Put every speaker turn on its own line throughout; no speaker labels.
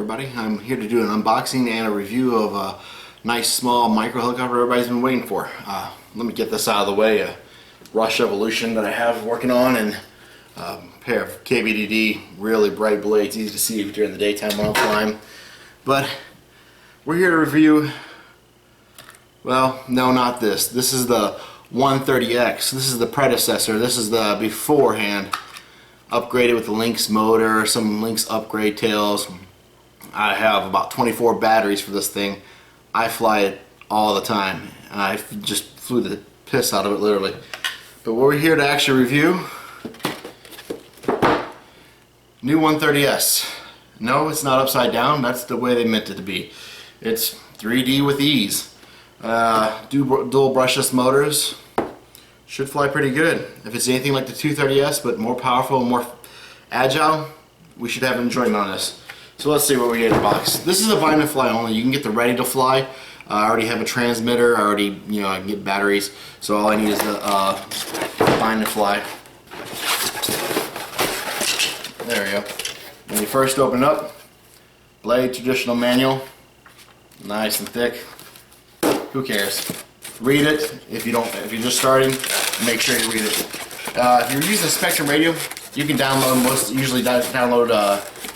everybody. I'm here to do an unboxing and a review of a nice small micro helicopter everybody's been waiting for. Let me get this out of the way. A Rush Evolution that I have working on, and a pair of KBDD really bright blades, easy to see during the daytime when I'm flying. But we're here to review, well, no, not this. This is the 130X. This is the predecessor. This is the beforehand. Upgraded with the Lynx motor, some Lynx upgrade tails. I have about 24 batteries for this thing. I fly it all the time. I just flew the piss out of it, literally. But we're here to actually review new 130S. No, it's not upside down. That's the way they meant it to be. It's 3D with ease. Dual brushless motors. Should fly pretty good. If it's anything like the 230S, but more powerful and more agile, we should have enjoyment on this. So let's see what we get in the box. This is a bind and fly only. You can get the ready to fly. I already have a transmitter. I already, I can get batteries. So all I need is the bind and fly. There we go. When you first open it up, blade, traditional manual, nice and thick. Who cares? Read it. If you're just starting, make sure you read it. If you're using a Spectrum radio, you can usually download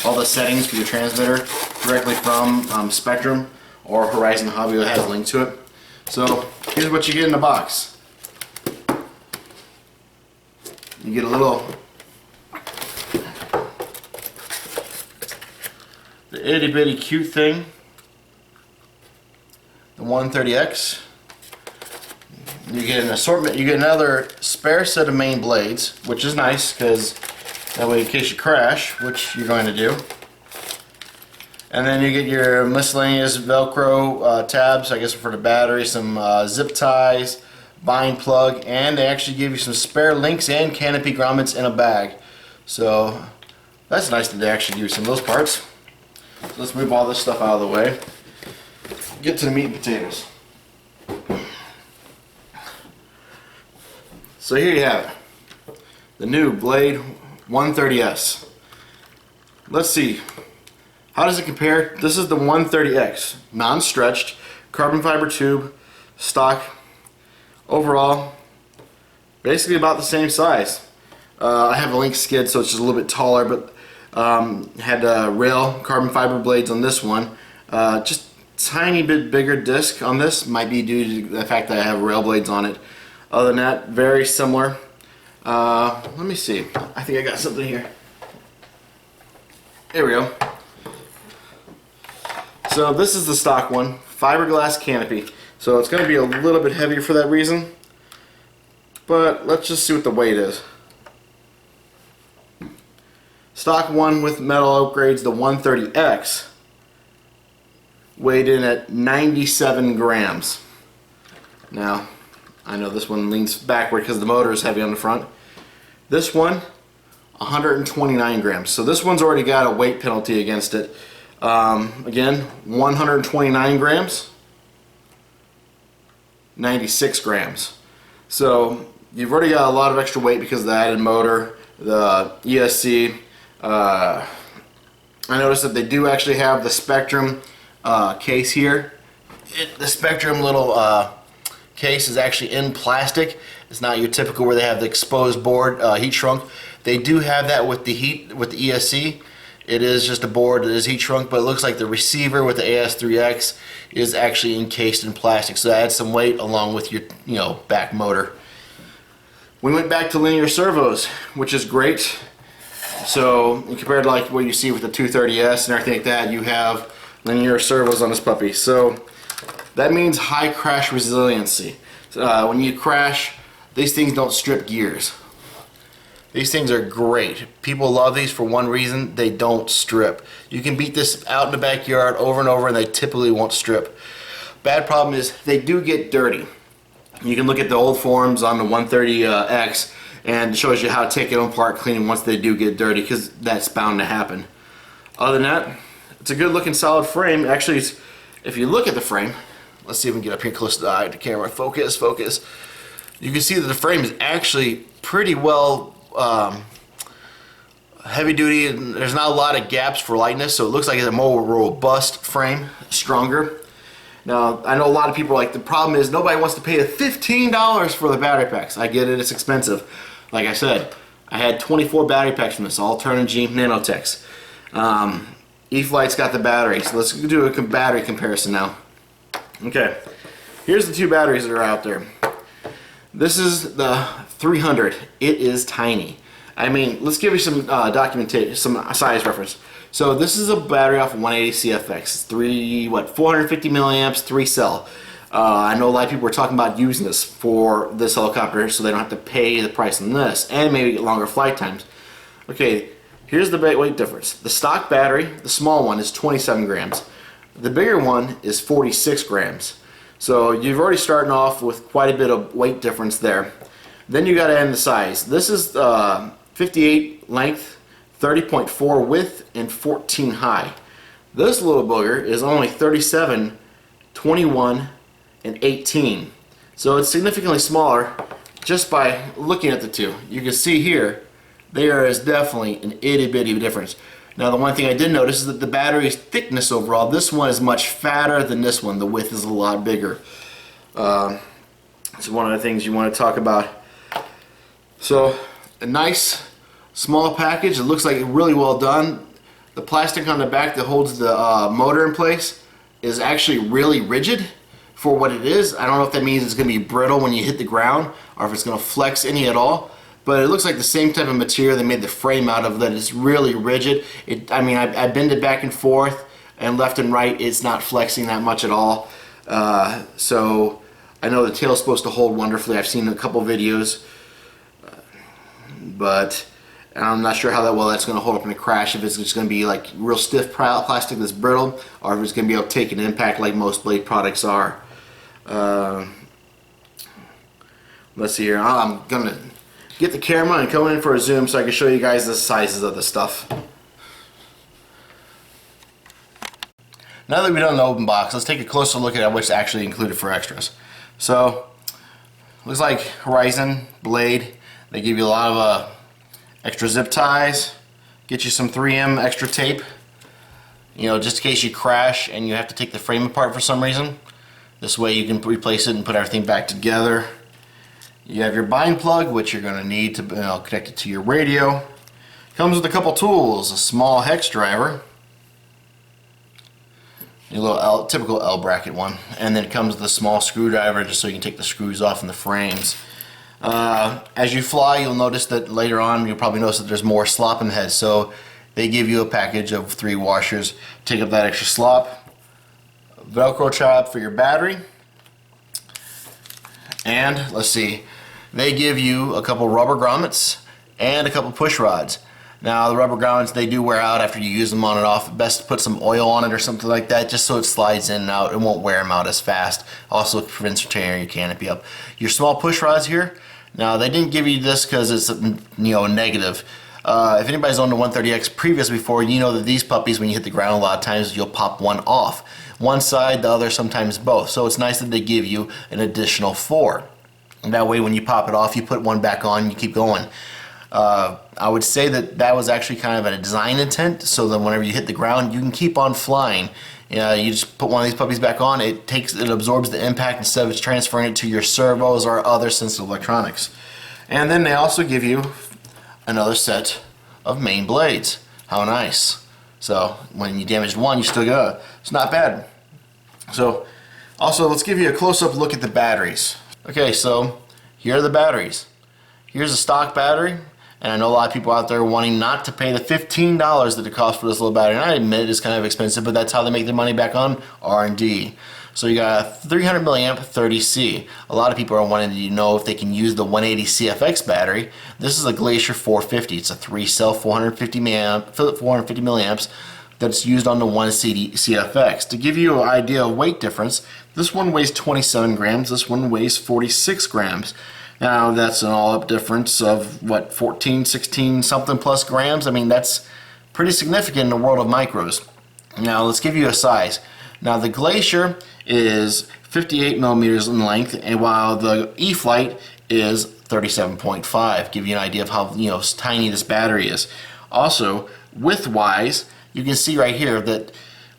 all the settings for your transmitter directly from Spectrum or Horizon Hobby that has a link to it. So here's what you get in the box. You get a little, the itty bitty cute thing, the 130X. You get an assortment, you get another spare set of main blades, which is nice because that way in case you crash, which you're going to do. And then you get your miscellaneous Velcro tabs, I guess for the battery, some zip ties, bind plug, and they actually give you some spare links and canopy grommets in a bag. So that's nice that they actually give you some of those parts. So let's move all this stuff out of the way. Get to the meat and potatoes. So here you have it, the new Blade 130S. Let's see, how does it compare? This is the 130X, non-stretched, carbon fiber tube, stock. Overall, basically about the same size. I have a Lynx skid, so it's just a little bit taller, but had rail carbon fiber blades on this one. Just tiny bit bigger disc on this, might be due to the fact that I have rail blades on it. Other than that, very similar. Let me see. I think I got something here. There we go. So this is the stock one, fiberglass canopy. So it's going to be a little bit heavier for that reason. But let's just see what the weight is. Stock one with metal upgrades, the 130X, weighed in at 97 grams. Now, I know this one leans backward because the motor is heavy on the front. This one, 129 grams. So this one's already got a weight penalty against it. Again, 129 grams, 96 grams. So you've already got a lot of extra weight because of the added motor, the ESC. I noticed that they do actually have the Spectrum case here. The Spectrum little case is actually in plastic. It's not your typical where they have the exposed board heat shrunk. They do have that with the ESC. It is just a board that is heat shrunk, but it looks like the receiver with the AS3X is actually encased in plastic, so that adds some weight along with your back motor. We went back to linear servos, which is great. So compared to like what you see with the 230S and everything like that, you have linear servos on this puppy. So that means high crash resiliency. When you crash, these things don't strip gears. These things are great. People love these for one reason: they don't strip. You can beat this out in the backyard over and over and they typically won't strip. Bad problem is they do get dirty. You can look at the old forums on the 130X and it shows you how to take it apart, clean them once they do get dirty, because that's bound to happen. Other than that, it's a good looking solid frame. Actually, if you look at the frame, let's see if we can get up here close to the eye, the camera. Focus. You can see that the frame is actually pretty well heavy duty, and there's not a lot of gaps for lightness, so it looks like it's a more robust frame, stronger. Now, I know a lot of people are like, the problem is nobody wants to pay the $15 for the battery packs. I get it, it's expensive. Like I said, I had 24 battery packs from this, all Turnigy Nanotechs. E-Flite's got the battery, so let's do a battery comparison now. Okay, here's the two batteries that are out there. This is the 300. It is tiny. I mean, let's give you some documentation, some size reference. So this is a battery off of 180 CFX. It's 450 milliamps, 3 cell. I know a lot of people were talking about using this for this helicopter so they don't have to pay the price on this and maybe get longer flight times. Okay, here's the weight difference. The stock battery, the small one, is 27 grams. The bigger one is 46 grams. So you've already starting off with quite a bit of weight difference there. Then you got to add the size. This is 58 length, 30.4 width, and 14 high. This little booger is only 37, 21, and 18. So it's significantly smaller just by looking at the two. You can see here, there is definitely an itty bitty difference. Now the one thing I did notice is that the battery's thickness overall, this one is much fatter than this one. The width is a lot bigger. It's one of the things you want to talk about. So a nice small package. It looks like really well done. The plastic on the back that holds the motor in place is actually really rigid for what it is. I don't know if that means it's going to be brittle when you hit the ground or if it's going to flex any at all. But it looks like the same type of material they made the frame out of that is really rigid. I mean, I bend it back and forth and left and right. It's not flexing that much at all. So I know the tail's supposed to hold wonderfully. I've seen a couple videos. But I'm not sure how well that's going to hold up in a crash, if it's just going to be like real stiff plastic that's brittle, or if it's going to be able to take an impact like most blade products are. Let's see here. I'm going to get the camera and come in for a zoom so I can show you guys the sizes of the stuff. Now that we've done the open box, let's take a closer look at what's actually included for extras. So, looks like Horizon blade. They give you a lot of extra zip ties, get you some 3M extra tape, you know, just in case you crash and you have to take the frame apart for some reason. This way you can replace it and put everything back together. You have your bind plug, which you're going to need to connect it to your radio. Comes with a couple tools, a small hex driver, a little typical L bracket one, and then it comes with a small screwdriver just so you can take the screws off in the frames. As you fly, you'll notice that later on, you'll probably notice that there's more slop in the head, so they give you a package of 3 washers. Take up that extra slop, Velcro chop for your battery, and let's see, they give you a couple rubber grommets and a couple push rods. Now the rubber grommets, they do wear out after you use them on and off. Best to put some oil on it or something like that, just so it slides in and out. It won't wear them out as fast. Also prevents tearing your canopy up. Your small push rods here, now they didn't give you this because it's negative. If anybody's owned a 130X previous before, you know that these puppies, when you hit the ground, a lot of times you'll pop one off. One side, the other, sometimes both. So it's nice that they give you an additional 4. And that way when you pop it off, you put one back on, you keep going. I would say that was actually kind of a design intent, so that whenever you hit the ground, you can keep on flying. You just put one of these puppies back on, it absorbs the impact instead of transferring it to your servos or other sensitive electronics. And then they also give you another set of main blades. How nice. So when you damage one, you still go. It's not bad. So also, let's give you a close-up look at the batteries. Okay, so here are the batteries. Here's a stock battery, and I know a lot of people out there wanting not to pay the $15 that it costs for this little battery. And I admit it's kind of expensive, but that's how they make their money back on R&D. So you got a 300 milliamp 30C. A lot of people are wanting to know if they can use the 180 CFX battery. This is a Glacier 450. It's a 3-cell 450 milliamps that's used on the 180 CFX. To give you an idea of weight difference, this one weighs 27 grams, this one weighs 46 grams. Now that's an all-up difference of what, 14, 16 something plus grams. I mean, that's pretty significant in the world of micros. Now let's give you a size. Now the Glacier is 58 millimeters in length, and while the E-Flite is 37.5. Give you an idea of how tiny this battery is. Also, width-wise, you can see right here that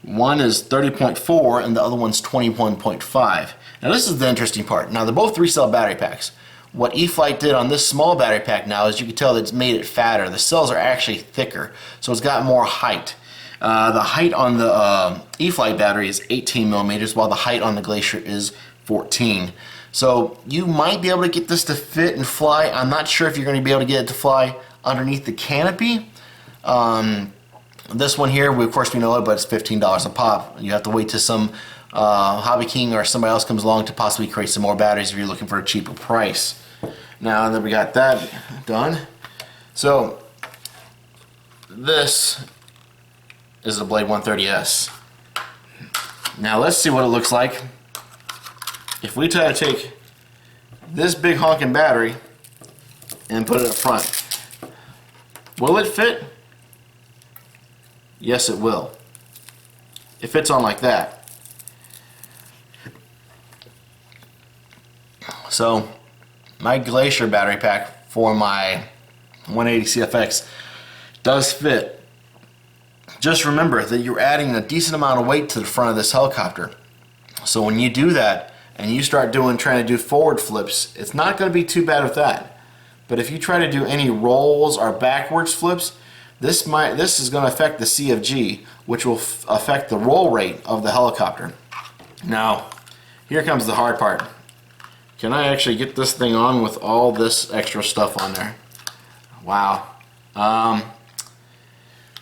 one is 30.4 and the other one's 21.5. Now this is the interesting part. Now they're both 3-cell battery packs. What E-flite did on this small battery pack now is you can tell that it's made it fatter. The cells are actually thicker, so it's got more height. The height on the E-flite battery is 18 millimeters, while the height on the Glacier is 14. So you might be able to get this to fit and fly. I'm not sure if you're going to be able to get it to fly underneath the canopy. This one here, of course we know it, but it's $15 a pop. You have to wait till some Hobby King or somebody else comes along to possibly create some more batteries if you're looking for a cheaper price. Now that we got that done, so this is the Blade 130S. Now let's see what it looks like if we try to take this big honking battery and put it up front. Will it fit? Yes, it will. It fits on like that. So my Glacier battery pack for my 180 CFX does fit. Just remember that you're adding a decent amount of weight to the front of this helicopter. So when you do that and you start trying to do forward flips, it's not going to be too bad with that. But if you try to do any rolls or backwards flips, this is going to affect the CFG, which will affect the roll rate of the helicopter. Now, here comes the hard part. Can I actually get this thing on with all this extra stuff on there? Wow.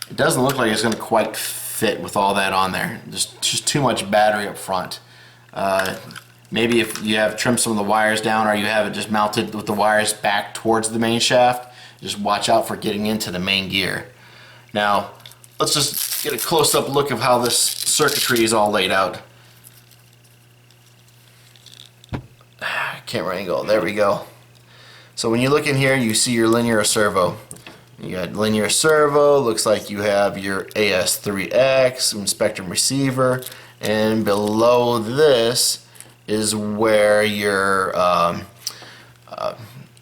It doesn't look like it's going to quite fit with all that on there. Just too much battery up front. Maybe if you have trimmed some of the wires down, or you have it just mounted with the wires back towards the main shaft, just watch out for getting into the main gear. Now, let's just get a close-up look of how this circuitry is all laid out. Camera angle, there we go. So when you look in here, you see your linear servo. You got linear servo, looks like you have your AS3X, Spectrum receiver, and below this is where your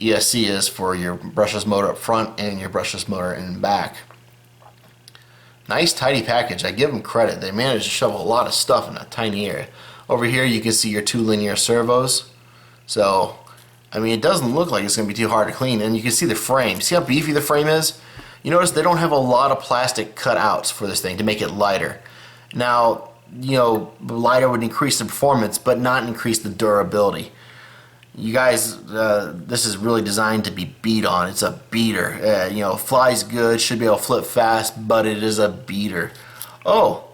ESC is for your brushless motor up front and your brushless motor in back. Nice tidy package, I give them credit. They managed to shove a lot of stuff in a tiny area. Over here you can see your 2 linear servos. So, I mean, it doesn't look like it's going to be too hard to clean. And you can see the frame. See how beefy the frame is? You notice they don't have a lot of plastic cutouts for this thing to make it lighter. Now, you know, lighter would increase the performance, but not increase the durability. You guys, this is really designed to be beat on. It's a beater. You know, flies good, should be able to flip fast, but it is a beater. Oh,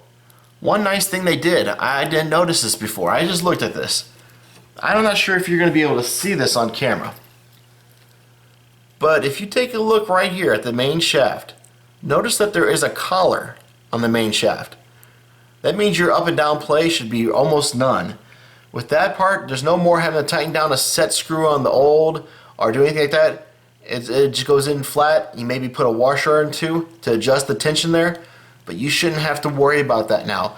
one nice thing they did. I didn't notice this before. I just looked at this. I'm not sure if you're going to be able to see this on camera. But if you take a look right here at the main shaft, notice that there is a collar on the main shaft. That means your up and down play should be almost none. With that part, there's no more having to tighten down a set screw on the old or do anything like that. It just goes in flat. You maybe put a washer or two to adjust the tension there, but you shouldn't have to worry about that now.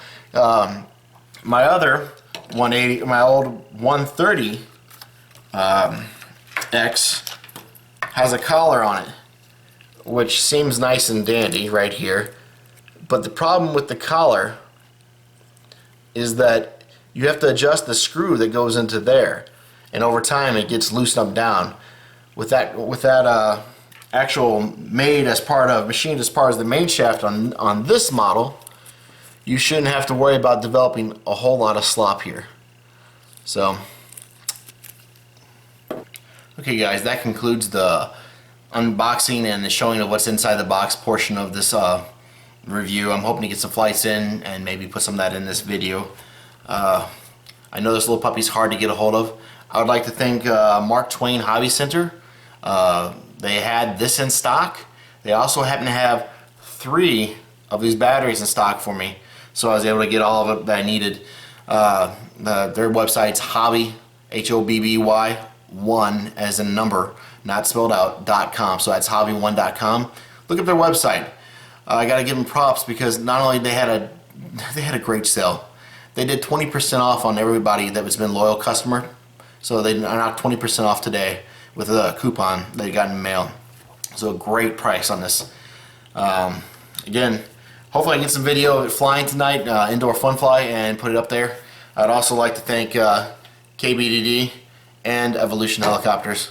My other 180, my old 130 X has a collar on it, which seems nice and dandy right here. But the problem with the collar is that you have to adjust the screw that goes into there, and over time it gets loosened up down. With that actual machined as part of the main shaft on this model, you shouldn't have to worry about developing a whole lot of slop here. So, okay guys, that concludes the unboxing and the showing of what's inside the box portion of this review. I'm hoping to get some flights in and maybe put some of that in this video. I know this little puppy's hard to get a hold of. I would like to thank Mark Twain Hobby Center. They had this in stock. They also happen to have 3 of these batteries in stock for me, so I was able to get all of it that I needed. Their website's hobby, HOBBY 1 as in number, not spelled out, .com. So that's hobby1.com. Look at their website. I gotta give them props because not only they had a great sale. They did 20% off on everybody that has been a loyal customer. So they knocked 20% off today with a coupon they got in the mail. So a great price on this. Again, hopefully I can get some video of it flying tonight, indoor fun fly, and put it up there. I'd also like to thank KBDD and Evolution Helicopters.